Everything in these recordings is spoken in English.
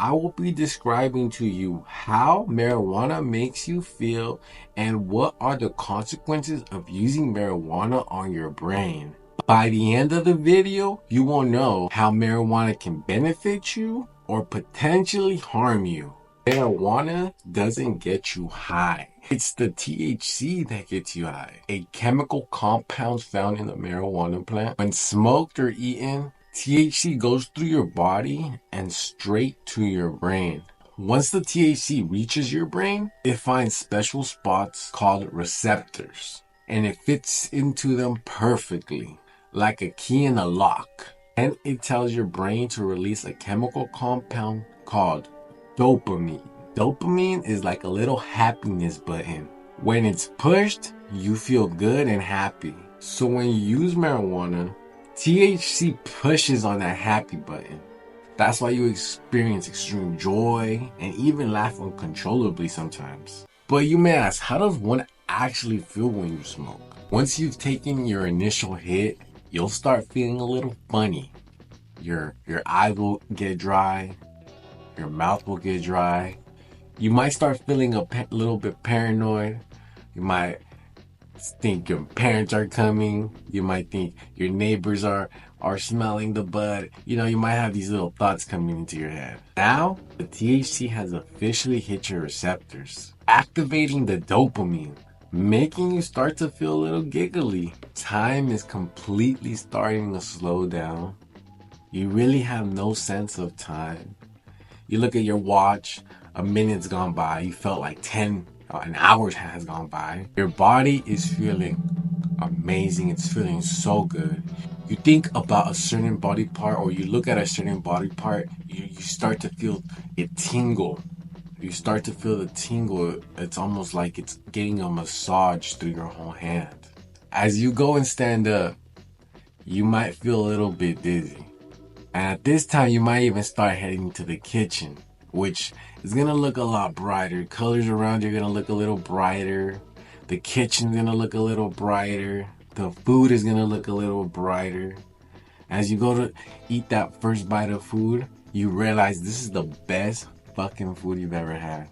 I will be describing to you how marijuana makes you feel and what are the consequences of using marijuana on your brain. By the end of the video, you will know how marijuana can benefit you or potentially harm you. Marijuana doesn't get you high. It's the THC that gets you high, a chemical compound found in the marijuana plant. When smoked or eaten, THC goes through your body and straight to your brain. Once the THC reaches your brain, it finds special spots called receptors, and it fits into them perfectly, like a key in a lock. And it tells your brain to release a chemical compound called dopamine. Dopamine is like a little happiness button. When it's pushed, you feel good and happy. So when you use marijuana, THC pushes on that happy button. That's why you experience extreme joy and even laugh uncontrollably sometimes. But you may ask, how does one actually feel when you smoke? Once you've taken your initial hit, you'll start feeling a little funny. Your eyes will get dry. Your mouth will get dry. You might start feeling a little bit paranoid. You might think your parents are coming. You might think your neighbors are smelling the bud. You know, you might have these little thoughts coming into your head. Now, the THC has officially hit your receptors, activating the dopamine, making you start to feel a little giggly. Time is completely starting to slow down. You really have no sense of time. You look at your watch, a minute's gone by, you felt like an hour has gone by. Your body is feeling amazing, it's feeling so good. You think about a certain body part or you look at a certain body part, you start to feel it tingle. You start to feel the tingle. It's almost like it's getting a massage through your whole hand. As you go and stand up, you might feel a little bit dizzy. And at this time, you might even start heading to the kitchen, which is going to look a lot brighter. Colors around you are going to look a little brighter. The kitchen's going to look a little brighter. The food is going to look a little brighter. As you go to eat that first bite of food, you realize this is the best fucking food you've ever had.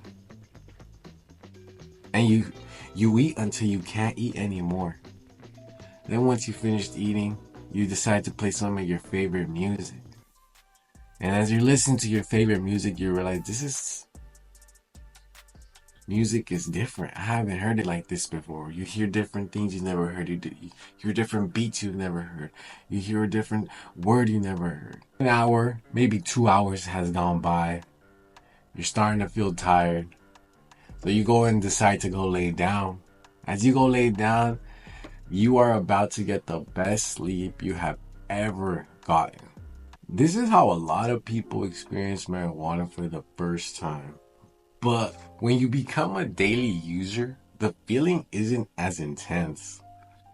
And you eat until you can't eat anymore. Then once you finished eating, you decide to play some of your favorite music. And as you're listening to your favorite music, you realize music is different. I haven't heard it like this before. You hear different things you've never heard. You hear different beats you've never heard. You hear a different word you never heard. An hour, maybe 2 hours has gone by. You're starting to feel tired. So you go and decide to go lay down. As you go lay down, you are about to get the best sleep you have ever gotten. This is how a lot of people experience marijuana for the first time. But when you become a daily user, the feeling isn't as intense.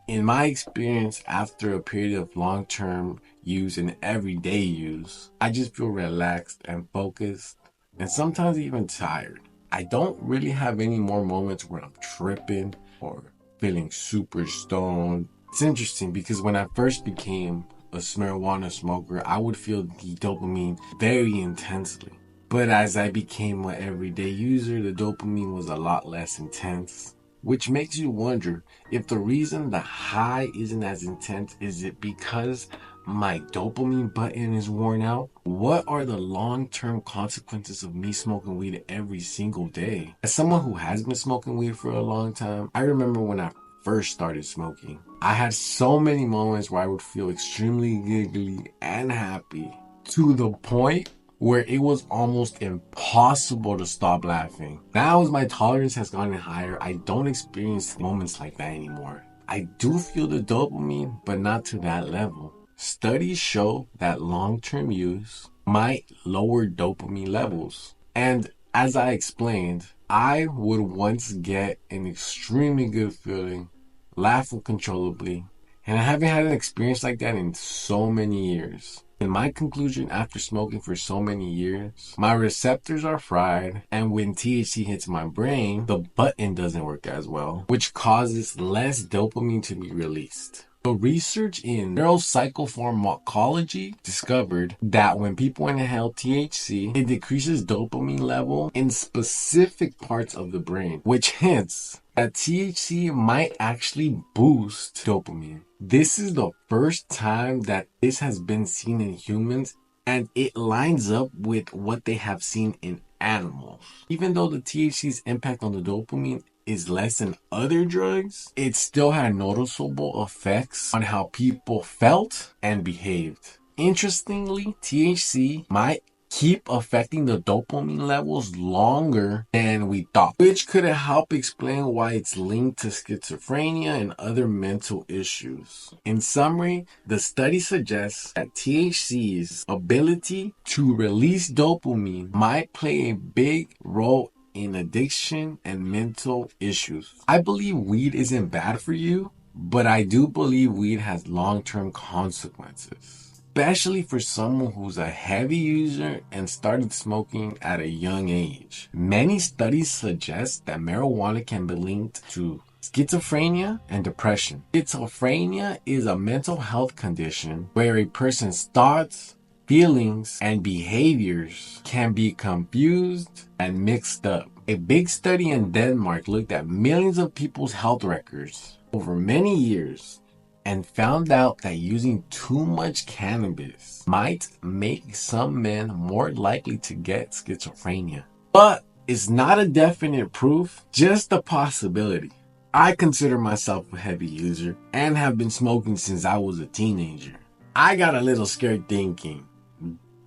In my experience, after a period of long-term use and everyday use, I just feel relaxed and focused and sometimes even tired. I don't really have any more moments where I'm tripping or feeling super stoned. It's interesting because when I first became a marijuana smoker, I would feel the dopamine very intensely. But as I became an everyday user, the dopamine was a lot less intense, which makes you wonder if the reason the high isn't as intense is it because my dopamine button is worn out? What are the long-term consequences of me smoking weed every single day? As someone who has been smoking weed for a long time, I remember when I first started smoking, I had so many moments where I would feel extremely giggly and happy to the point where it was almost impossible to stop laughing. Now as my tolerance has gotten higher, I don't experience moments like that anymore. I do feel the dopamine, but not to that level. Studies show that long-term use might lower dopamine levels. And as I explained, I would once get an extremely good feeling, laugh uncontrollably, and I haven't had an experience like that in so many years. In my conclusion, after smoking for so many years, my receptors are fried, and when THC hits my brain, the button doesn't work as well, which causes less dopamine to be released. The research in neuropsychopharmacology discovered that when people inhale THC, it decreases dopamine level in specific parts of the brain, which hints that THC might actually boost dopamine. This is the first time that this has been seen in humans, and it lines up with what they have seen in animals. Even though the THC's impact on the dopamine is less than other drugs, it still had noticeable effects on how people felt and behaved. Interestingly, THC might keep affecting the dopamine levels longer than we thought, which could help explain why it's linked to schizophrenia and other mental issues. In summary, the study suggests that THC's ability to release dopamine might play a big role in addiction and mental issues. I believe weed isn't bad for you, but I do believe weed has long-term consequences, especially for someone who's a heavy user and started smoking at a young age. Many studies suggest that marijuana can be linked to schizophrenia and depression. Schizophrenia is a mental health condition where a person's thoughts, feelings, and behaviors can be confused and mixed up. A big study in Denmark looked at millions of people's health records over many years and found out that using too much cannabis might make some men more likely to get schizophrenia. But it's not a definite proof, just a possibility. I consider myself a heavy user and have been smoking since I was a teenager. I got a little scared thinking,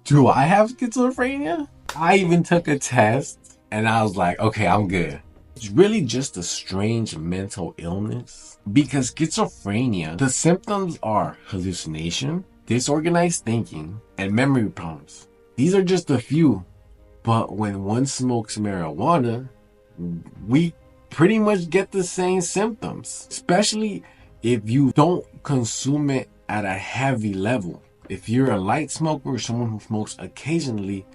do I have schizophrenia? I even took a test and I was like, okay, I'm good. It's really just a strange mental illness, because schizophrenia, the symptoms are hallucination, disorganized thinking, and memory problems. These are just a few, but when one smokes marijuana, we pretty much get the same symptoms, especially if you don't consume it at a heavy level. If you're a light smoker or someone who smokes occasionally,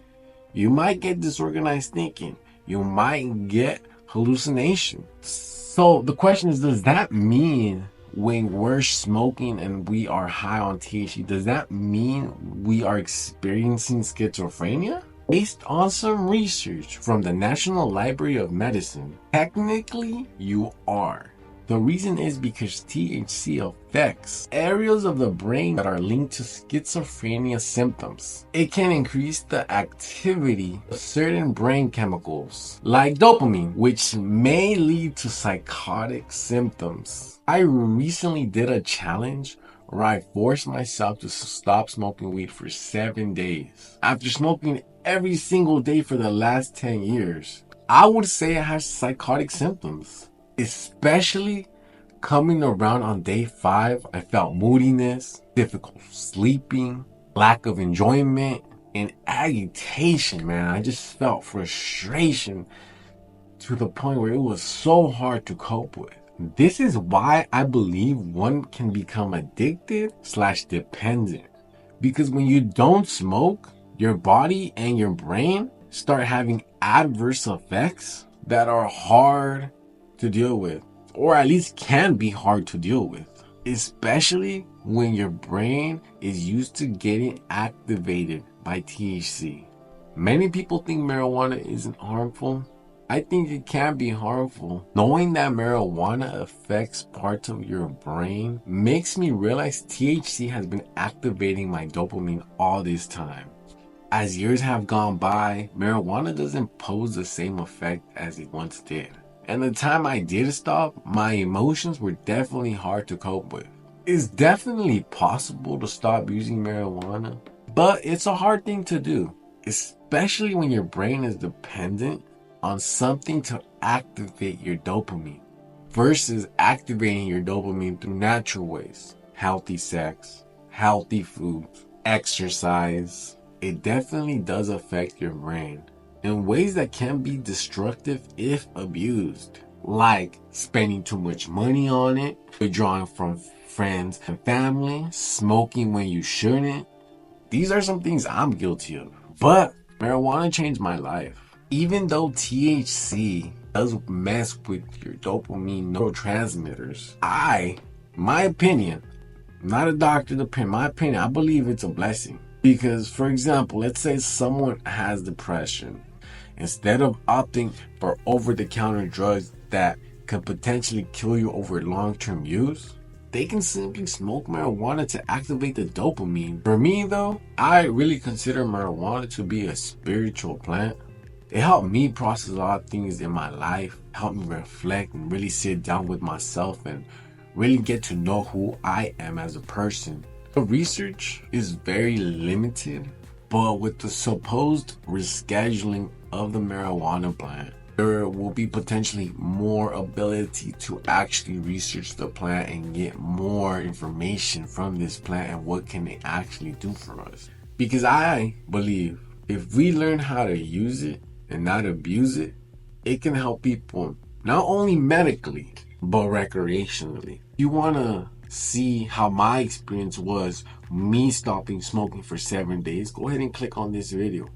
you might get disorganized thinking. You might get hallucination. So the question is, does that mean when we're smoking and we are high on THC, does that mean we are experiencing schizophrenia? Based on some research from the National Library of Medicine, technically you are. The reason is because THC affects areas of the brain that are linked to schizophrenia symptoms. It can increase the activity of certain brain chemicals, like dopamine, which may lead to psychotic symptoms. I recently did a challenge where I forced myself to stop smoking weed for 7 days. After smoking every single day for the last 10 years, I would say I have psychotic symptoms. Especially coming around on day 5, I felt moodiness, difficult sleeping, lack of enjoyment, and agitation, man. I just felt frustration to the point where it was so hard to cope with. This is why I believe one can become addicted/dependent. Because when you don't smoke, your body and your brain start having adverse effects that are hard to deal with, or at least can be hard to deal with, especially when your brain is used to getting activated by THC. Many people think marijuana isn't harmful. I think it can be harmful. Knowing that marijuana affects parts of your brain makes me realize THC has been activating my dopamine all this time. As years have gone by, marijuana doesn't pose the same effect as it once did. And the time I did stop, my emotions were definitely hard to cope with. It's definitely possible to stop using marijuana, but it's a hard thing to do, especially when your brain is dependent on something to activate your dopamine versus activating your dopamine through natural ways. Healthy sex, healthy food, exercise. It definitely does affect your brain in ways that can be destructive if abused, like spending too much money on it, withdrawing from friends and family, smoking when you shouldn't. These are some things I'm guilty of, but marijuana changed my life. Even though THC does mess with your dopamine neurotransmitters, my opinion, not a doctor, in my opinion, I believe it's a blessing. Because, for example, let's say someone has depression. Instead of opting for over-the-counter drugs that could potentially kill you over long-term use, they can simply smoke marijuana to activate the dopamine. For me though, I really consider marijuana to be a spiritual plant. It helped me process a lot of things in my life, helped me reflect and really sit down with myself and really get to know who I am as a person. The research is very limited, but with the supposed rescheduling of the marijuana plant, there will be potentially more ability to actually research the plant and get more information from this plant and what can it actually do for us. Because I believe if we learn how to use it and not abuse it, it can help people not only medically, but recreationally. You want to see how my experience was me stopping smoking for 7 days, go ahead and click on this video.